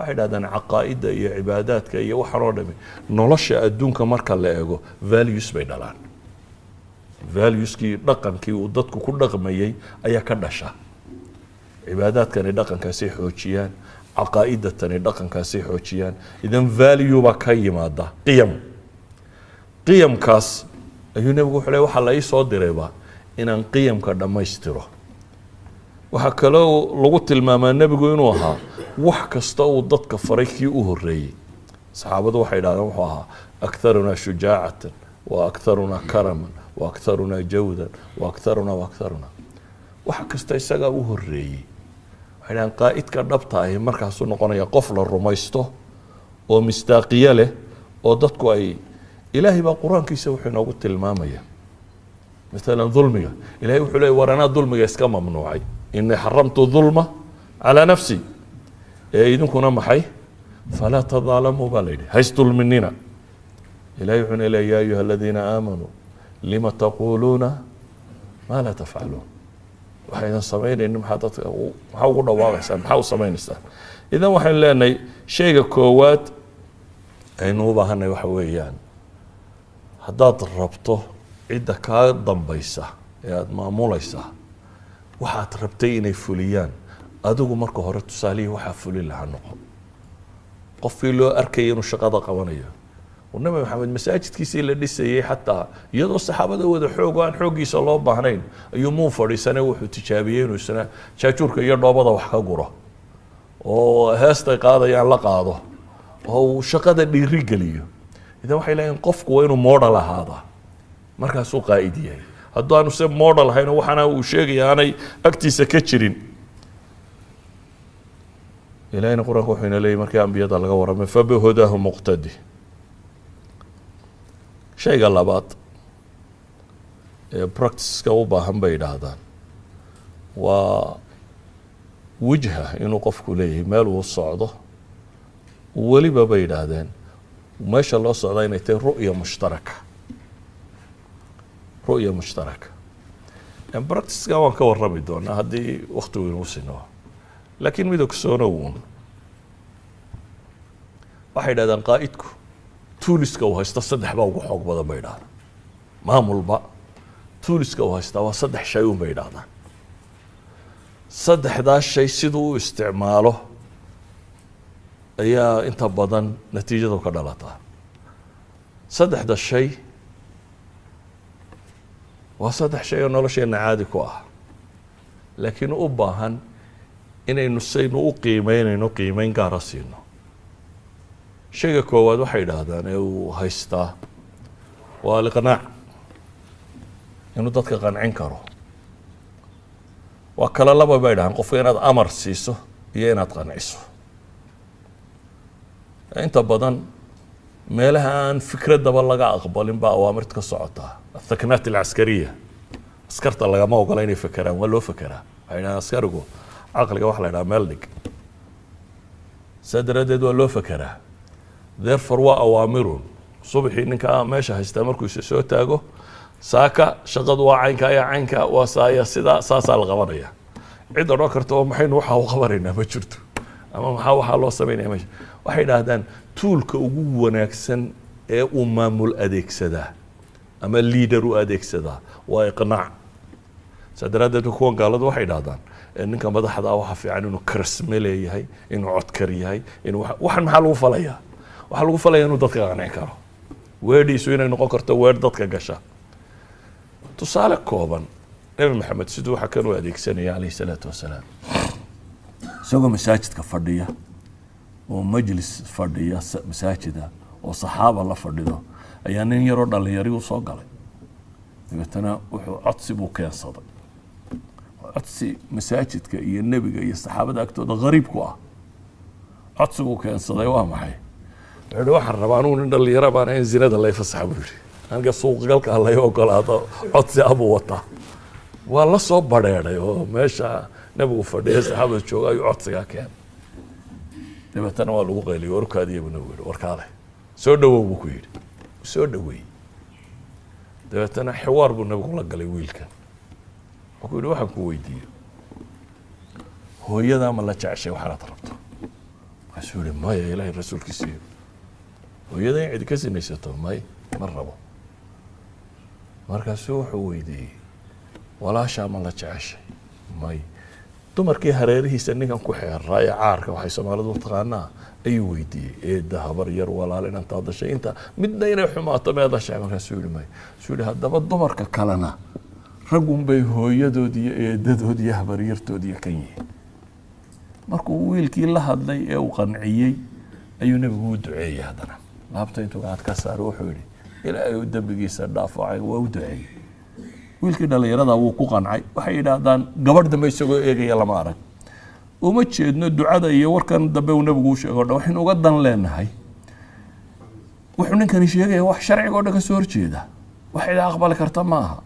waxay dhahdaan caqaa'ida iyo cibaadaadka iyo waxaan oo dhami nolosha adduunka marka la eego values bay dhalaan valueskii dhaqankii uu dadku ku dhaqmayay ayaa ka dhasha cibaadaadkani dhaqankaasay xoojiyaan caqaa'idatani dhaqankaasay xoojiyaan idan value baa ka yimaada qiyamkaas ayuu nebigu wuxuu leeyahay waxaa la ii soo dirayba inaan qiyamka dhammaystiro waxaa kaloo lagu tilmaamaa nebigu inuu ahaa wax kasta uu dadka faray kii u horreeyey saxaabadu waxay dhahdeen wuxuu ahaa akharunaa shujaacatan wa akharunaa karaman wa akharunaa jawdan wa akharunaa wax kasta isagaa u horreeyey waxay dhahdeen qaa'idka dhabta ahi markaasuu noqonaya qof la rumaysto oo mistaaqiye leh oo dadku ay ilaahay baa qur-aankiisa wuxuu inoogu tilmaamaya مثلا ظلمك إلهي وحول ورنا ظلمك إسكام ممنوعي إني حرمت الظلم على نفسي إذن كنا محي فلا تظالموا باليدي هاي ظلمنينا إلهي وحول يا أيها الذين آمنوا لما تقولون ما لا تفعلون وحين صمين إنهم حاول واقع حاول صمين استان إذا وحين لأن شيء كوات إنه بهنا وحويان هذا ربطه cidda kaa dambaysa ee aada maamulaysaa waxaad rabtay inay fuliyaan adigu marka hore tusaalihii waxaa fulin lahaa noqon qofkii loo arkayay inuu shaqada qabanayo nabi maxamed masaajidkiisii la dhisayay xataa iyadoo saxaabada wada xoog aan xooggiisa loo baahnayn ayuu muu fadhiisanay wuxuu tijaabiyey inuu isna jaajuurka iyo dhoobada wax ka guro oo heestay qaadayaan la qaado oo uu shaqada dhiiri geliyo idan waxay leeyihiin qofku waa inuu model ahaadaa markaasuu qaa'id yahay hadduu aanu se model hayno waxaana uu sheegaya aanay agtiisa ka jirin ilaahayna qur-aanka wuxuu ina leeyahy markii ambiyada laga warramay fabihudaahu muqtadi shayga labaad ee practiceka u baahan bay yidhaahdaan waa wijha inuu qofku leeyahay meel uu socdo weliba bay yidhaahdeen meesha loo socdaa inay tahay ru'ya mushtaraka رؤية مشتركة يعني براكتس كمان كورمي دون هذه وقت وينوسينه لكن ميدوك سونون واحد هذا قائدكو تونسكو هيستصدح بقى وحوق بدن بيدان مامول بقى تونسكو هيستا صدح شيء بيدان صدح ذا الشيء سيدو استعماله يا انت بدن نتيجته كدلتا صدح ذا الشيء وصدح شيء nolosheena caadi ku ah laakiin u baahan inaynu saynu u qiimeynayno qiimeyn gaar ah siino shayga koowaad waxay yidhaahdaan ee uu haystaa waa liqnaac inuu dadka qancin karo waa kala laba bay yidhahdaan qofka inaad amar siiso iyo inaad qanciso inta badan meelaha aan fikradaba laga aqbalin baa awaamirta ka socotaa الثكنات العسكرية عسكرت الله ما وقالين فكرة ولا فكرة يعني عسكركو عقلك واحد لا ملك صدر ردد ولا فكرة therefore وأوامر صبحي إنك ماشي هيستمركوا يسوي تاجو ساكا شغد وعينك يا عينك وصايا سدا ساسا الغبرية عند راكرت ومحين وحى وخبرنا ما شرته أما محا الله سمينا ماشي واحد هذا تولك وجو ناكسن ومامل أديك سدا أما الليدر وأديكسدا وإقناع سدرادة كون قالت واحد هذا إنك ما ضحى ذا واحد في عنه إنه كرسملي هاي إنه عتكري هاي إنه واحد محلو فليا وحلو فليا إنه ضدك عن عكاره ويدي سوينا إنه قكرت ويد ضدك جشة تصالك كوبان نبي محمد سيدو حكروا هذيك سنة عليه الصلاة والسلام سوى مساجد كفردية ومجلس فردية مساجدة وصحابة الله فردية ayaa nin yaroo dhalinyari u soo galay dabeetana wuxuu codsi buu keensaday codsi masaajidka iyo nebiga iyo saxaabada agtooda qariib ku ah codsi buu keensaday waa maxay wuxuu waxaan rabaa anuu nin dhalinyaro baan in zinada lay fasaxa buu yidhi aniga suuqgalka lay ogolaado codsi abuu wataa waa la soo badheedhay oo meesha nebigu fadhiya saxaabada jooga ayuu codsigaa keenay dabeetana waa lagu qayliyay warkaadiya buu nabigu yidhi warkaale soo dhawow buu ku yidhi soo dhaweey dabeetana xiwaar buu nabigu la galay wiilkan wuxuu yidhi waxaan ku weydiiyey hooyada ma la jeceshay waxaad rabto rasuuli maya ilaahay rasuulkiisa hooyada in cid ka sinaysato may ma rabo markaasuu wuxuu weydiiyey walaashaa ma la jeceshay may dumarkii hareerihiisa ninkan ku xeeraa ee caarka waxay Soomaalidu taqaanaa ayuu weydiiyey eedda habar yar walaal inaan taadashay inta midna inay xumaato meedashay markaasuu yidhi may suu yidhi haddaba dumarka kalena ragun bay hooyadoodii iyo eedadoodii iyo habar yartoodii kan yihiin markuu wiilkii la hadlay ee uu qanciyey ayuu nabigu u duceeyey haddana laabta intuu gacad ka saaray wuxuu yidhi ilaahay uu dambigiisa dhaafacay waa u duceeyey wiilkii dhalinyarada wuu ku qancay waxay yidhaahdaan gabadh dambe isagoo eegaya lama arag uma jeedno ducada iyo warkan dambe uu nabigu u sheego dhan waxaynu uga dan leenahay wuxuu ninkani sheegaya wax sharciga oo dhan ka soo horjeeda wax cid aqbali karta ma aha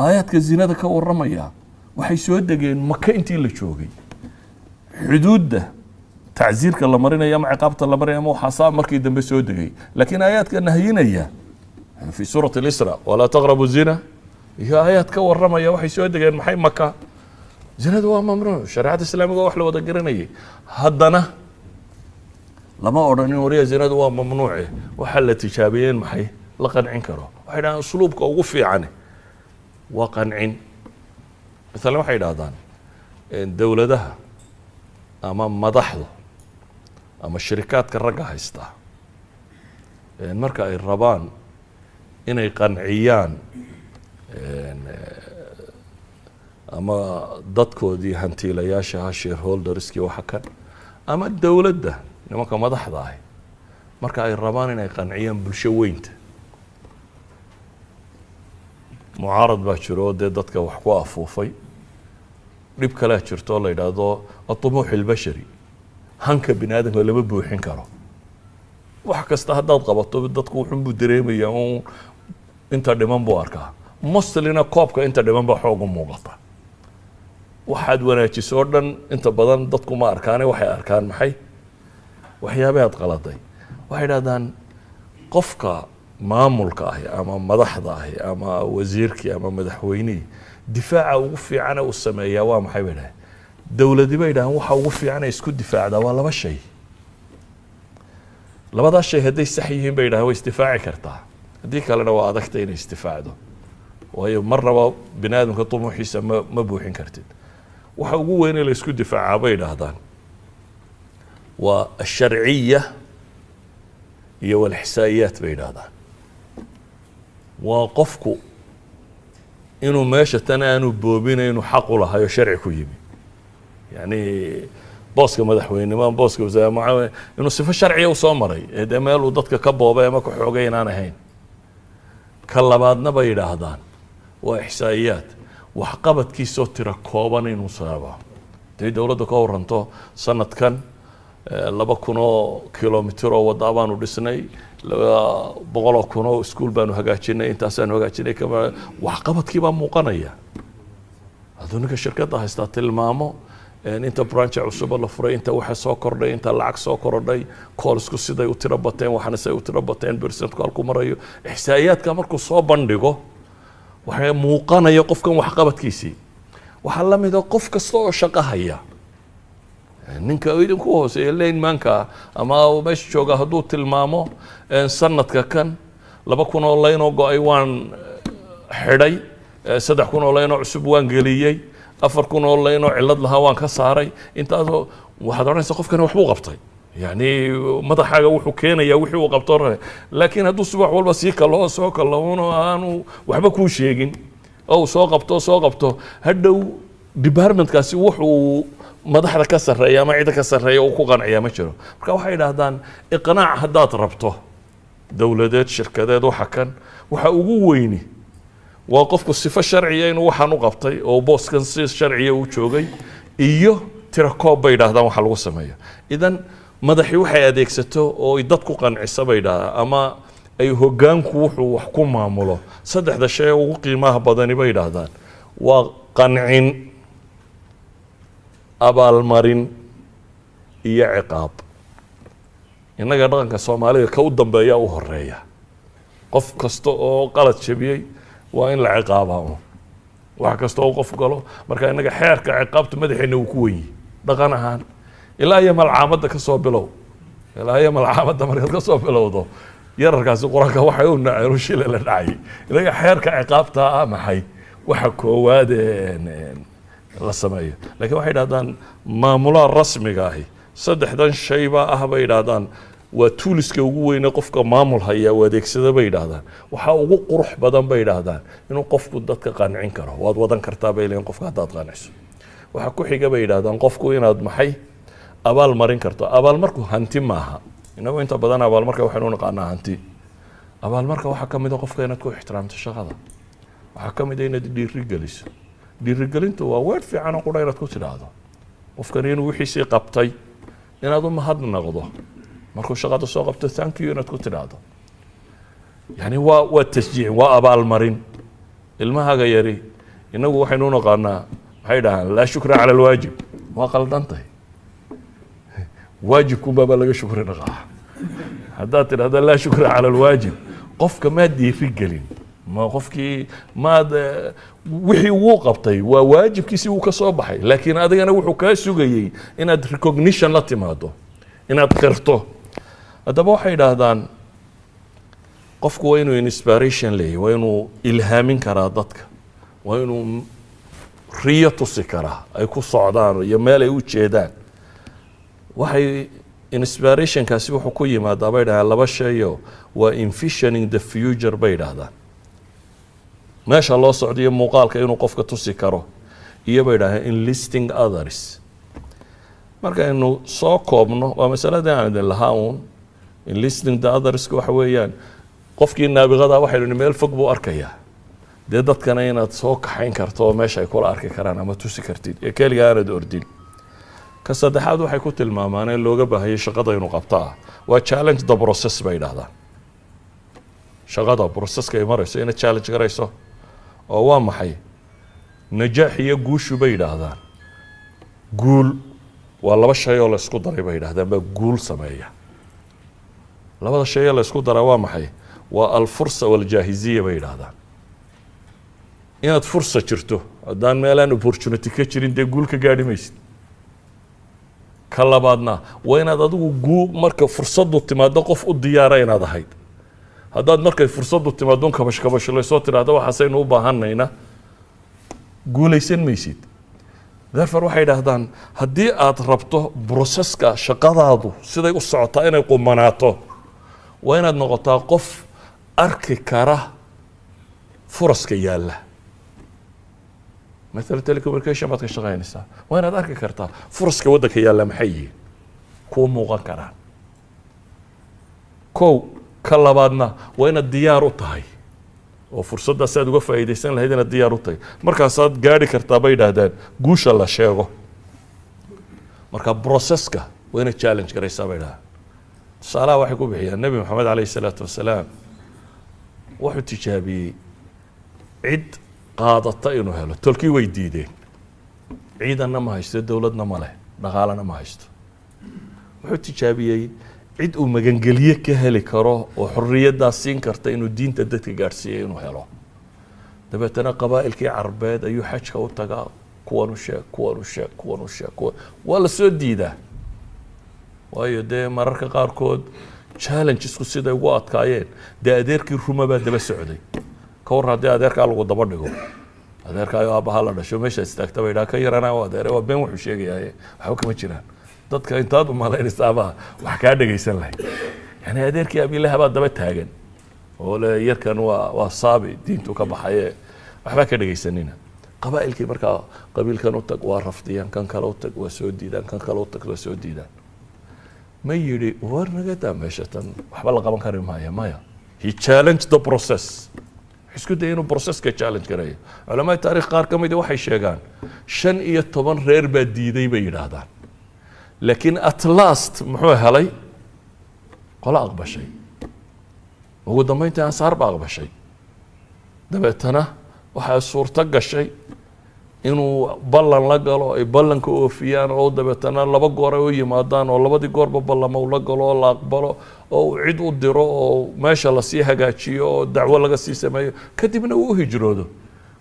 aayaadka zinada ka warramaya waxay soo degeen maka intii la joogay xuduudda tacsiirka la marinaya ama ciqaabta la marinaya ama waxaasaa markii dambe soo degay laakiin aayaadka nahyinaya fi suurati al-Isra walaa taqrabu zina iyo aayaad ka warramaya waxay soo degeen maxay maka zinadu waa mamnuuc shariicada islaamiga wax la wada garanayay haddana lama odhanin wariya zinadu waa mamnuuce waxa la tijaabiyeen maxay la qancin karo waxay dhahaan usluubka ugu fiican waa qancin مثلا waxay yidhaahdaan dowladaha ama madaxda ama shirkadka ragga haysta marka ay rabaan inay qanciyaan ama dadkoodii hantiilayaasha shareholderski waxa kan ama dowladda nimanka madaxda ah marka ay rabaan inay qanciyaan bulsho weynta mucaarad baa jiro dee dadka wax ku afuufay dhib kale jirto la yiraahdo atumuux albashari hanka binaadamka lama buuxin karo wax kasta haddaad qabato dadku wuxuu buu dareemayaa inta dhiman buu arkaa muslina koobka inta dhiman baa xoog u muuqata waxaad wanaajiso dhan inta badan dadku ma arkaan waxay arkaan maxay waxyaabaad qaladay waxay yiraahdaan qofka maamulka ah ama madaxda ah ama wasiirkii ama madaxweynihii difaaca ugu fiican uu sameeyaa waa maxay bay dhahay dawladii bay dhahan waxa ugu fiican isku difaacda waa laba shay labada shay haday sax yihiin bay dhahay way isdifaaci kartaa hadii kalena waa adagtay inay istifaacdo waayo marnaba binaadamka tumuuxiisa ma buuxin kartid waxa ugu weyn ee la isku difaaca bay dhahdaan waa sharciyya iyo wal ihsaa'iyat bay dhahdaan waa qofku inuu meesha tan aanu boobinay inuu xaq u lahayo sharci ku yimi yani booska madaxweynimo booska wasaaraha inuu sifo sharci u soo maray ee meel uu dadka ka boobay ama ku xoogay inaan ahayn ka labaadna bay yiraahdaan waa ihsaa'iyat wax qabadkiisoo tira kooban inuu saaba dawladda ka waranto sanadkan 2,000 kilomitir oo wada baanu dhisnay 100,000 iskuul baanu hagaajinay intaasaan hagaajinay kama wax qabadkii baa muuqanaya adduunka shirkadda haysta tilmaamo inta branch cusub la furay inta waxa soo kordhay inta lacag soo kordhay koolsku siday u tiro bateen waxana say u tiro bateen percent ku marayo ihsaa'iyadka markuu soo bandhigo waxa muuqanaya qofkan wax qabadkiisii waxa la mid ah qof kasta oo shaqo haya ninka idinku hooseeya leen maanka ama meesha jooga haduu tilmaamo sanadka kan 2,000 oo leen oo go'ay waan xidhay 3,000 oo leen oo cusub waan geliyay 4,000 oo leen oo cilad lahaa waan ka saaray intaasoo waxaad oranaysaa qofkani wax buu qabtay yani madaxaaga wuxuu keenayaa wixii uu qabto laakiin hadduu subax walba sii kalo soo kalo aanu waxba ku sheegin oo soo qabto hadhow departmentkaasi wuxuu madaxda ka sareeya ama cid ka sareeya oo ku qanciya ma jiro marka waxay yiraahdaan iqnaac hadaad rabto dawladeed shirkadeed waxa kan waxa ugu weyni waa qofku sifo sharciya inuu waxaan u qabtay oo booskan si sharciya u joogay iyo tira koob bay yiraahdaan waxa lagu sameeyo idan madaxi waxay adeegsato oo dad ku qancisa bay yiraahdaan ama ay hoggaanku wuxuu wax ku maamulo saddexda shay ugu qiimaha badan bay yiraahdaan waa qancin abaalmarin iyo ciqaab inaga dhaqanka Soomaaliga ka u dambeeya u horeeya qof kasta oo qalad jabiyay waa in la ciqaabo wax kasta oo qof galo marka inaga xeerka ciqaabtu madaxeena uu ku weeyay dhaqan ahaan ilaa iyo malcaamadda ka soo bilow ilaa iyo malcaamadda markaad ka soo bilowdo yararkaasi qur-aanka waxay u naceen u shile la dhacay ilaga xeerka ciqaabta ah maxay waxa koowaad la sameeyo laakiin waxay yidhahdaan maamulaha rasmiga ahi saddexdan shay baa ah bay yidhahdaan waa tuuliska ugu weyne qofka maamul haya u adeegsada bay yidhahdaan waxaa ugu qurux badan bay yidhahdaan inuu qofku dadka qancin karo waad wadan kartaa bay leeyihin qofka haddaad qanciso waxaa ku xiga bay yidhahdaan qofku inaad maxay abaal marin karto abaalmarku hanti maaha inagu inta badan abaalmarka waxaynu naqaanaa hanti abaalmarka waxaa ka mid a qofka inaad ku ixtiraamto shaqada waxaa ka mid a inaad dhiirigeliso dhiirigelintu waa weer fiican oo qura inaad ku tidhaahdo qofkani inuu wixiisii qabtay inaad u mahadnaqdo markuu shaqada soo qabto thank you inaad ku tidhaahdo yani waa tasjiic waa abaalmarin ilmahaaga yari inagu waxaynu naqaanaa maxay dhahaan laa shukra cala alwaajib waa qaldantahay waajibkunbaabaa laga shukri dhaqaa haddaad tidhahda laa shukra cala alwaajib qofka maad dhiirigelin ma qofkii maad wixii wuu qabtay waa waajibkiisii wuu ka soo baxay laakiin adigana wuxuu kaa sugayey inaad recognition la timaado inaad qirto haddaba waxay yidhaahdaan qofku waa inuu inspiration leeyahy waa inuu ilhaamin karaa dadka waa inuu riyo tusi karaa ay ku socdaan iyo meel ay u jeedaan waxay inspirationkaasi wuxuu ku yimaadaa bay dhahaan laba shayo waa envisioning the future bay yidhaahdaan meesha loo socdayo muuqaalka inuu qofka tusi karo iyo bay dhahaan enlisting others markaynu soo koobno waa masaladii aan idin lahaa uun enlisting the otherska waxa weeyaan qofkii naabiqada waxaynu nihi meel fog buu arkayaa dee dadkana inaad soo kaxayn karto oo meesha ay kula arki karaan ama tusi kartid ee keliga aanad ordin ka saddexaad waxay ku tilmaamaan in looga baahayay shaqada inuu qabtaa waa challenge the process bay yidhahdaan shaqada processka ay marayso inaad challenge garayso oo waa maxay najaax iyo guushu bay yidhaahdaan guul waa laba shay oo la isku daray bay yidhahdaan baa guul sameeya labada shay oo la isku daraa waa maxay waa alfursa waljaahiziya bay yidhaahdaan inaad fursa jirto haddaan meelaan opportunity ka jirin dee guul ka gaadhi maysid ka labaadna waa inaad adigu marka fursaddu timaado qof u diyaara inaad ahayd haddaad markay fursaddu timaado un kabashkabashlaysoo tidhaahdo waxaasaynu u baahanayna guulaysan maysid therefore waxay yidhaahdaan haddii aad rabto broseska shaqadaadu siday u socotaa inay qumanaato waa inaad noqotaa qof arki kara furaska yaalla مثلا telecommunication baad ka shaqaynaysaa waa inaad arki kartaa furaska waddanka yaalla maxay yihiin kuwa muuqan karaan kow ka labaadna waa inaad diyaar u tahay oo fursaddaas aad uga faa'iidaysan lahayd inaad diyaar u tahay markaasaad gaadhi kartaa bay yidhaahdaan guusha la sheego marka broseska waa inaad challenge garaysaa bay yidhahdaan tusaalaha waxay ku bixiyaan nebi maxamed calayhi salaatu wasalaam wuxuu tijaabiyey cid qaadata inuu helo tolkii way diideen ciidanna ma haysto dowladna ma leh dhaqaalana ma haysto wuxuu tijaabiyey cid uu magangelye ka heli karo oo xorriyaddaas siin karta inuu diinta dadka gaadhsiiyey inuu helo dabeetana qabaa'ilkii carbeed ayuu xajka u tagaa kuwan u sheeg kuwan u sheeg kuwan u sheeg waa la soo diidaa waayo dee mararka qaarkood challengesku siday ugu adkaayeen dee adeerkii ruma baa daba socday ka warran haddii adeerkaa lagu daba dhigo adeerkaayo aabbaha la dhasho meesha istaagta bay dhaa ka yaranaa u adeere waa been wuxuu sheegayaye waxba kama jiraan dadka intaad u malaynaysaabaa wax kaa dhegaysan lahayd yani adeerkii abiilaha baa daba taagan oo le yarkan waa saabi diintu ka baxaye waxbaa ka dhegaysanina qabaa'ilkii markaa qabiilkan u tag waa rafdiyaan kan kale u tag waa soo diidaan kan kale u tag waa soo diidaan ma yidhi war naga daa meesha tan waxba la qaban kari maaya maya he challenged the process isku day inuu processka challenge gareeyo culamada taariikh qaar ka mid waxay sheegaan 15 reer baa diiday bay yidhaahdaan laakiin at last muxuu helay qola aqbashay ugu dambeyntii ansaar baa aqbashay dabeetana waxaa suurto gashay inuu ballan la galo ay ballanka oofiyaan oo dabeetana laba goor ay u yimaadaan oo labadii goorba ballama uu la galo oo la aqbalo oo uu cid u diro oo meesha lasii hagaajiyo oo dacwo laga sii sameeyo kadibna uu u hijroodo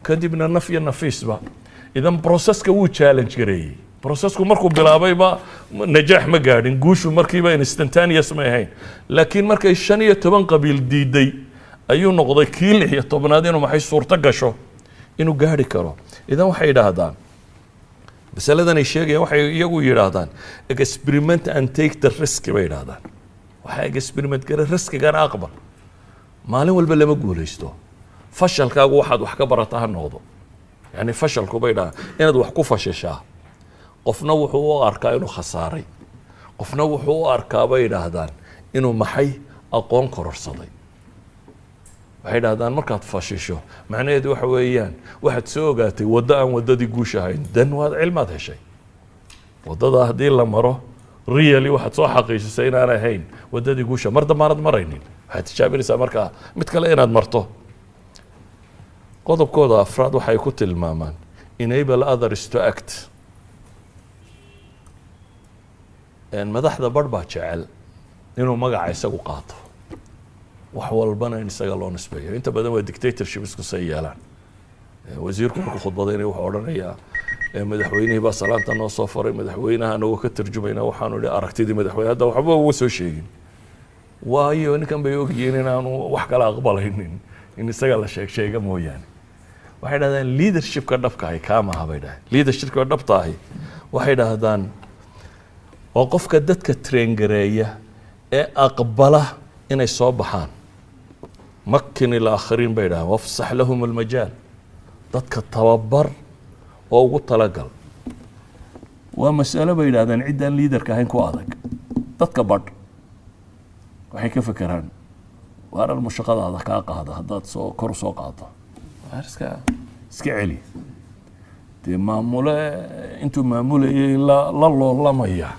kadibna naf iyo nafiisba idan processka wuu challenge gareeyey processku markuu bilaabayba najaax ma gaadhin guushu markiiba instantaneous ma ahayn laakiin markay 15 qabiil diiday ayuu noqday kii 16aad inuu maxay suurto gasho inuu gaari karo idan waxay yiraahdaan masaladan ay sheegayaan waxay iyagu yiraahdaan experiment and take the risk bay yiraahdaan waxa experiment gara riskigan aqbal maalin walba lama guuleysto fashalkaagu waxaad wax ka barataa noqdo yani fashalku bay yiraahdaan inaad wax ku fashashaa qofna wuxuu u arkaa inuu khasaaray qofna wuxuu u arkaa bay yiraahdaan inuu maxay aqoon kororsaday waxay yiraahdaan markaad fashisho macnaheedu waxa weeyaan waxaad soo ogaatay waddo aan waddadii guusha ahayn dan waad cilmaad heshay waddada haddii la maro really waxaad soo xaqiijisay inaan ahayn waddadii guusha mar damaanad maraynin waxaad tijaabinaysaa markaa mid kale inaad marto qodobkooda afraad waxay ku tilmaamaan enable others to act madaxda bar baa jecel inuu magaca isagu qaato wax walbana in isaga loo nisbeeyo inta badan waa dictatorship isku say yeelaan wasiirku markuu khudbadaynay wuxuu odhanayaa madaxweynihii baa salaanta noo soo faray madaxweynaha anagoo ka tarjumayna waxaanu idhi aragtidii madaxweyne hadda waxba uga soo sheegin waayo ninkan bay ogyihiin inaanu wax kala aqbalaynin in isaga la sheega mooyaane waxay dhahdaan leadershipka dhabka ahi kaamaha bay dhahay leadershipka dhabta ahi waxay dhahdaan oo qofka dadka traingareeya ee aqbala inay soo baxaan makin ilaakhiriin bay dhahaan wafsax lahum almajaal dadka tababar oo ugu talagal waa mas'alo bay yidhahdaan ciddaan liidarka ahayn ku adag dadka badh waxay ka fekeraan waarar mushaqadaada kaa qaada haddaad soo kor soo qaado iska celi dee maamule intuu maamulayay la loolamaya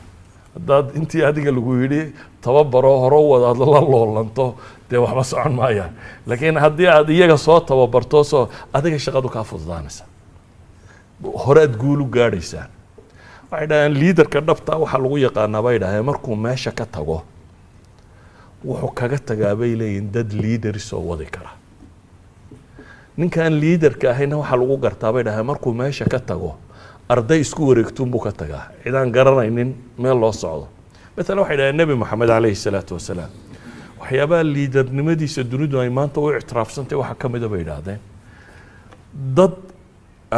haddaad intii adiga lagu yidhi tababaroo hore wadaad la loolanto dee waxba socon maayaan laakiin haddii aad iyaga soo tababarto soo adiga shaqadu kaa fududaanaysa hore aad guul u gaadhaysaan waxay dhahaan liidarka dhabta waxaa lagu yaqaanaa bay dhahaan markuu meesha ka tago wuxuu kaga tagaa bay leeyihin dad liidari soo wadi kara ninkaan liidarka ahayna waxaa lagu gartaa bay dhahaan markuu meesha ka tago arday isku wareegtuun buu ka tagaa cidaan garanaynin meel loo socdo maalan waxay dhahaan nebi moxamed calayhi salaatu wasalaam waxyaabaha liidarnimadiisa dunidu ay maanta u ictiraafsantay waxaa ka mida bay yidhaahdeen dad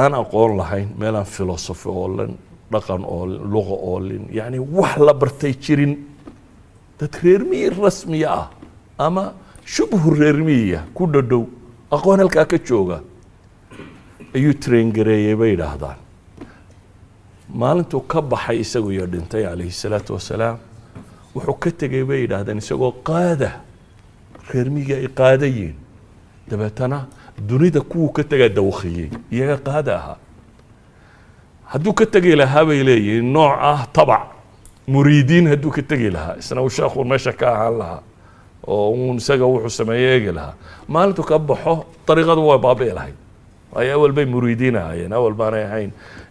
aan aqoon lahayn meel aan philosophy oolin dhaqan oolin luqa oolin yacni wax la bartay jirin dad reermiyi rasmiya ah ama shubhu reermiyiya ku dhadhow aqoon halkaa ka jooga ayuu traingareeyey bay yidhaahdaan maalintuu ka baxay isagu iyo dhintay calayhi salaatu wasalaam wuxuu ka tegay bay yidhaahdeen isagoo qaada reermiyiga ay qaadayiin dabeetana dunida kuwuu ka tegaa dawkhiyey iyaga qaada ahaa hadduu ka tegi lahaa bay leeyihiin nooc ah tabac muriidiin hadduu ka tegi lahaa isna uu sheekhu meesha ka ahaan lahaa oo uun isaga wuxuu sameeye eegi lahaa maalintuu ka baxo dariiqadu waa baabi'i lahayd waayo awal bay muriidiin ahaayeen awal baanay ahayn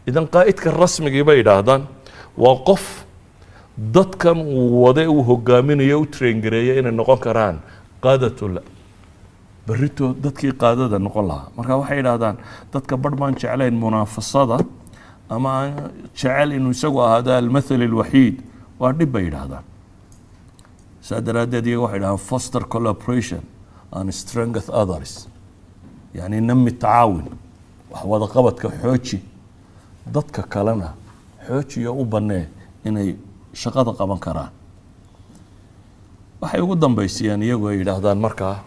idan qaa'idka rasmigii bay yidhaahdaan waa qof dadkan uu wade uu hogaaminayo u traingareeya inay noqon karaan qaadatul بريتو دتكي قادة نقولها مركا waxay yiraahdaan dadka badhmaan jeclayn munaafasada ama jecel inuu isagu ahaado المثل الوحيد waa dhib bay yiraahdaan saadaradeed iyaga waxay yiraahdaan foster collaboration and strength others yani nami taawun wax wada qabadka xooji dadka kalena xoojiyo u banee inay shaqada qaban karaan waxay ugu dambeysiyaan iyagu ay yiraahdaan markaa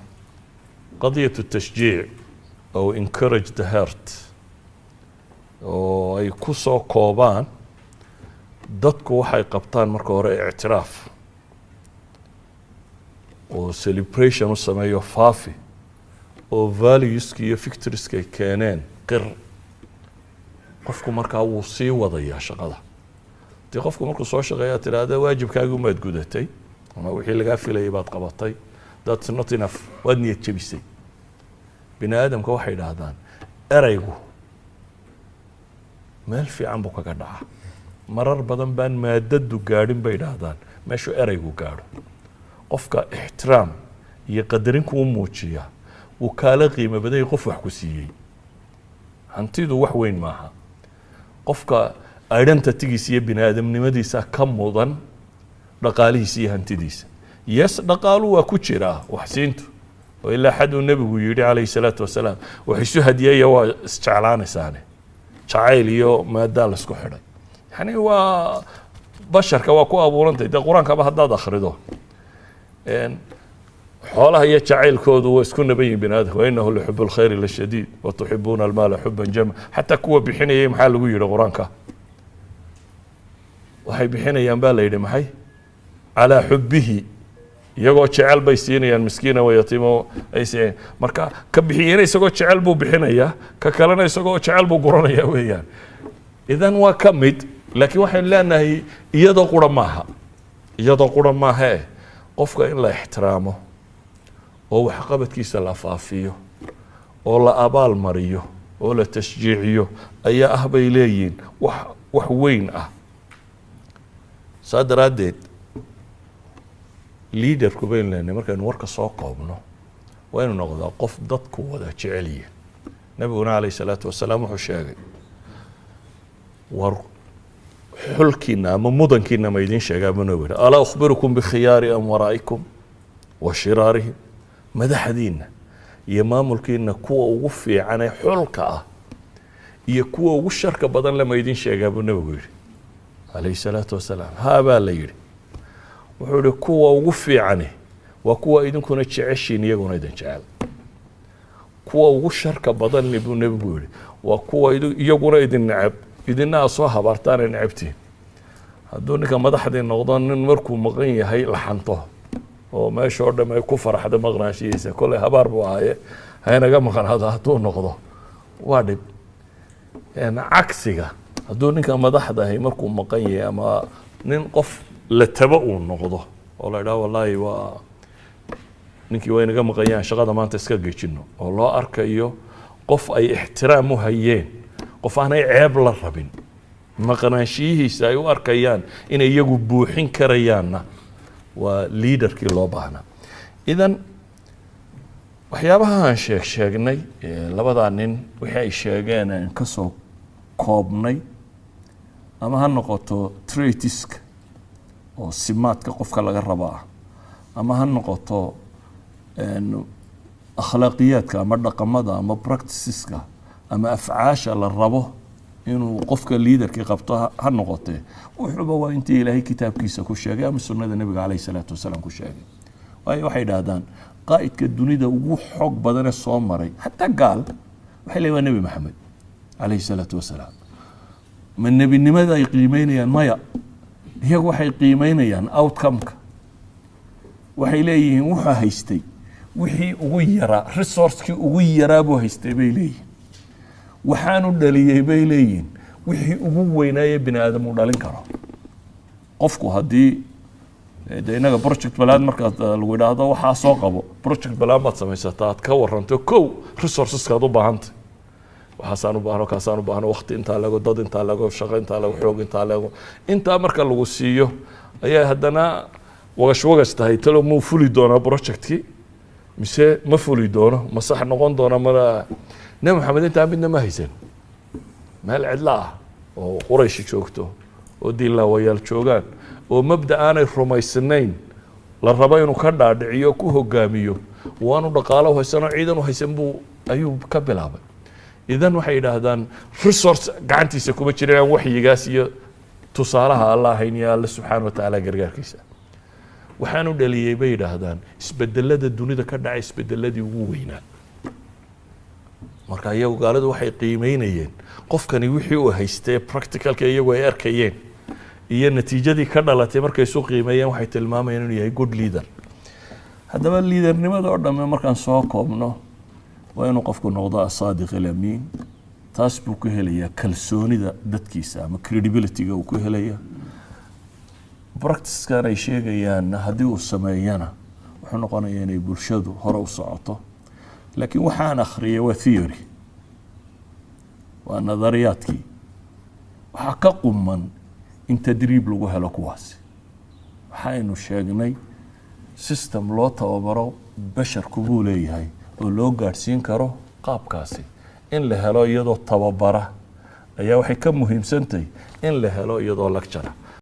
قضية التشجيع أو encourage the heart أو أي كوسو كوبان dadku waxay qabtaan marka hore ictiraaf oo celebration u sameeyo faafi oo valueska iyo victorieska ay keeneen qir qofku markaa wuu sii wadayaa shaqada dee qofku markuu soo shaqeeyaa tiraahda waajibkaaga umaad gudatay ama wixii lagaa filayay baad qabatay that's not enough waad niyad jebisay bini aadamka waxay yidhaahdaan eraygu meel fiican buu kaga dhaca marar badan baan maadadu gaadhin bay yidhaahdaan meeshuu eraygu gaadho qofka ixtiraam iyo qadarin kuu muujiya wuu kaala qiimo baday qof wax ku siiyey hantidu wax weyn maaha qofka identitygiisa iyo bini aadamnimadiisa ka mudan dhaqaalihiisa iyo hantidiisa. yes dhaqaalu waa ku jiraa waxsiintu oo ilaa xad uu nebigu yidhi calayhi salaatu wasalaam wax isu hadiyaya waa isjeclaanaysaane jacayl iyo maadaa laisku xidhay. yani waa basharka waa ku abuurantay dee qur-aankaba haddaad akhrido xoolaha iyo jacaylkoodu waa isku naban yihin bini aadamka wainahu lixubu lkhayri lashadiid watuxibuuna almaala xuban jama. xataa kuwa bixinayay maxaa lagu yidhi qur-aanka waxay bixinayaan baa la yidhi maxay calaa xubihi iyagoo jecel bay siinayaan miskiina wayatiimo ay siinayaan. marka ka bixiyeyna isagoo jecel buu bixinayaa ka kalena isagoo jecel buu guranayaa weeyaan. idan waa ka mid laakiin waxaynu leenahay iyadoo qura maahe qofka in la ixtiraamo oo waxqabadkiisa la faafiyo oo la abaal mariyo oo la tashjiiciyo ayaa ah bay leeyihiin wax weyn ah. saa daraaddeed liidarku baynu leenahay markaynu warka soo koobno waa inuu noqdaa qof dadku wada jecel yihin. nabiguna calayhi salaatu wasalaam wuxuu sheegay war xulkiina ama mudankiina ma idiin sheegaa buu nabigu yidhi alaa ukhbirukum bikhiyaari amwaraa'ikum wa shiraarihim. madaxdiina iyo maamulkiina kuwa ugu fiican ee xulka ah iyo kuwa ugu sharka badan lama idiin sheegaa buu nabigu yidhi calayhi salaatu wasalaam. haa baa la yidhi. wuxuu yihi kuwa ugu fiicani waa kuwa idinkuna jeceshiin iyaguna idin jecel. kuwa ugu sharka badan buu nebigu yidhi waa kuwa iyaguna idin necab idina aad soo habaartaanay necabtiin. hadduu ninka madaxdii noqdo nin markuu maqan yahay la xanto oo meesha oo dham ay ku faraxda maqnaanshihiisa kolley habaar buu ahaaye haynaga maqnaado hadduu noqdo waa dhib. cagsiga hadduu ninka madaxda ahay markuu maqan yahay ama nin qof la tabo uu noqdo oo la idhaha wallaahi waa ninkii waa inaga maqan yahan shaqada maanta iska gejino oo loo arkayo qof ay ixtiraam u hayeen qof aanay ceeb la rabin maqnaanshiyihiisa ay u arkayaan inay iyagu buuxin karayaanna waa liidarkii loo baahnaa. idan waxyaabaha aan sheegnay labadaa nin wixii ay sheegeen aan ka soo koobnay ama ha noqoto traitiska oo simaadka qofka laga raba ah ama ha noqoto akhlaaqiyaadka ama dhaqamada ama practiceska ama afcaasha la rabo inuu qofka liidarkii qabto ha noqotee wuxuuba waa intii ilaahay kitaabkiisa ku sheegay ama sunnada nebiga calayhi salaatu wasalaam ku sheegay. waayo waxay idhaahdaan qaa'idka dunida ugu xoog badanee soo maray xataa gaal waxay leeyihin waa nebi maxamed calayhi salaatu wasalaam. ma nebinimada ay qiimeynayaan? maya, iyagu waxay qiimeynayaan outcome-ka. waxay leeyihiin wuxuu haystay wixii ugu yaraa resourcekii ugu yaraa buu haystay bay leeyihin. waxaanu dhaliyey bay leeyihin wixii ugu weynaaye bini aadam uu dhalin karo. qofku haddii de inaga project balaad markaad lagu idhaahdo waxaa soo qabo project balaad baad samaysataa aad ka waranto kow resourceskaad u baahantay waxaasaan u baahno kaasaan u baahno waqti intaa lago dad intaa lago shaqo intaa lago xoog intaa lago intaa marka lagu siiyo ayaa haddana wagash tahay talo muu fuli doonaa projectkii mise ma fuli doono ma sax noqon doona mala nebi maxamed intaa midna ma haysan. meel cidla ah oo qurayshi joogto oo diinlaawayaal joogaan oo mabda aanay rumaysnayn la rabo inuu ka dhaadhiciyo ku hogaamiyo waanu dhaqaalo haysano ciidan u haysan buu ayuu ka bilaabay. idan waxay yidhaahdaan resource gacantiisa kuma jiraan waxyigaas iyo tusaalaha allah hayniya alle subxaana wa tacaala gargaarkiisa. waxaanu dhaliyey bay yidhaahdaan isbedelada dunida ka dhacay isbedeladii ugu weynaa. marka iyagu gaaladu waxay qiimeynayeen qofkani wixii uu haystay practicalka iyagu ay arkayeen iyo natiijadii ka dhalatay markay isu qiimeeyeen waxay tilmaamayeen inuu yahay good leader. haddaba liidernimada oo dhamme markaan soo koobno waa inuu qofku noqdo asaadiq alamiin. taas buu ku helayaa kalsoonida dadkiisa ama credibility-ga uu ku helaya. practice-kan ay sheegayaan haddii uu sameeyana wuxuu noqonayaa inay bulshadu hore u socoto. laakiin waxaan akhriyay waa theory, waa nadariyaadkii. waxaa ka quman in tadriib lagu helo kuwaasi. waxaynu sheegnay system loo tababaro basharku buu leeyahay oo loo gaadhsiin karo qaabkaasi in la helo iyadoo tababara ayaa waxay ka muhiimsantahay in la helo iyadoo lecture